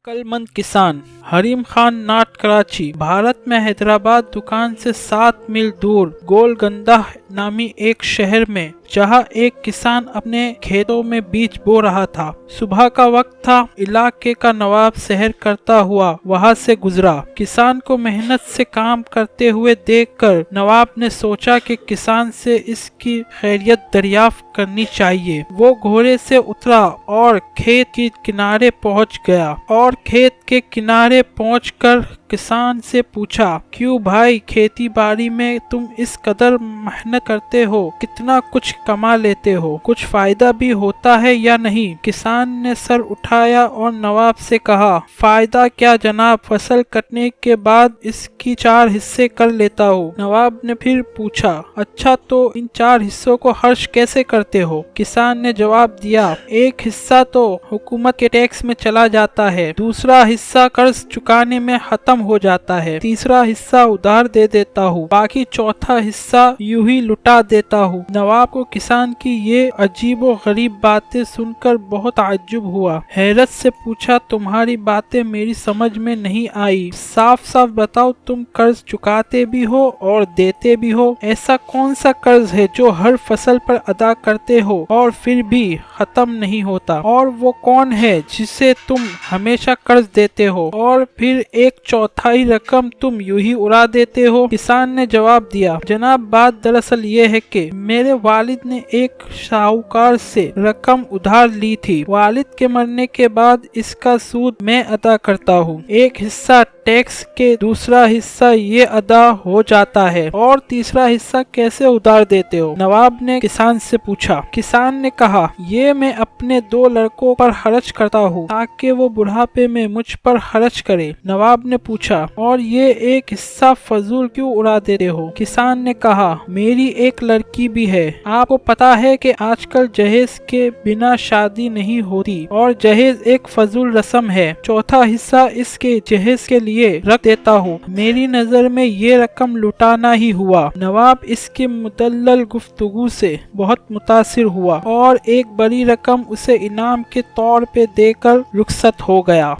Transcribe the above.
अक्लमंद किसान। हरीम खान नाट, कराची। भारत में हैदराबाद दुकान से 7 मील दूर गोलगंदा नामी एक शहर में जहां एक किसान अपने खेतों में बीज बो रहा था। सुबह का वक्त था। इलाके का नवाब सैर करता हुआ वहां से गुजरा। किसान को मेहनत से काम करते हुए देखकर नवाब ने सोचा कि किसान से इसकी खैरियत दरियाफ्त करनी चाहिए। वो घोड़े से उतरा और खेत के किनारे पहुंच गया और खेत के किनारे पहुंचकर किसान से पूछा, क्यों भाई, खेती बाड़ी में तुम इस कदर मेहनत करते हो, कितना कुछ कमा लेते हो, कुछ फायदा भी होता है या नहीं? किसान ने सर उठाया और नवाब से कहा, फायदा क्या जनाब, फसल कटने के बाद इसकी 4 हिस्से कर लेता हूँ। नवाब ने फिर पूछा, अच्छा तो इन 4 हिस्सों को खर्च कैसे करते हो? किसान ने जवाब दिया, एक हिस्सा तो हुकूमत के टैक्स में चला जाता है, दूसरा हिस्सा कर्ज चुकाने में खत्म हो जाता है, तीसरा हिस्सा उधार दे देता हूँ, बाकी चौथा हिस्सा यूं ही लुटा देता हूँ। नवाब को किसान की ये अजीबो गरीब बातें सुनकर बहुत ताज्जुब हुआ। हैरत से पूछा, तुम्हारी बातें मेरी समझ में नहीं आई, साफ साफ बताओ, तुम कर्ज चुकाते भी हो और देते भी हो? ऐसा कौन सा कर्ज है जो हर फसल पर अदा करते हो और फिर भी खत्म नहीं होता? और वो कौन है जिसे तुम हमेशा कर्ज देते हो और फिर 1/4 रकम तुम यूं ही उड़ा देते हो? किसान ने जवाब दिया, जनाब बात दरअसल ये है कि मेरे वालिद ने एक साहूकार से रकम उधार ली थी। वालिद के मरने के बाद इसका सूद मैं अदा करता हूँ। एक हिस्सा टैक्स के, दूसरा हिस्सा ये अदा हो जाता है और तीसरा हिस्सा कैसे उधार देते हो? नवाब ने किसान से पूछा। किसान ने कहा, ये मैं अपने 2 लड़कों पर खर्च करता हूँ ताकि वो बुढ़ापे में मुझ पर खर्च करे। नवाब ने पूछा, और ये एक हिस्सा फजूल क्यों उड़ा देते हो? किसान ने कहा, मेरी एक लड़की भी है। आपको पता है कि आजकल जहेज के बिना शादी नहीं होती और जहेज एक फजूल रस्म है। चौथा हिस्सा इसके जहेज के लिए रख देता हूँ। मेरी नजर में ये रकम लुटाना ही हुआ। नवाब इसके मुदल्लल गुफ्तगू से बहुत मुतासिर हुआ और एक बड़ी रकम उसे इनाम के तौर पे देकर रुखसत हो गया।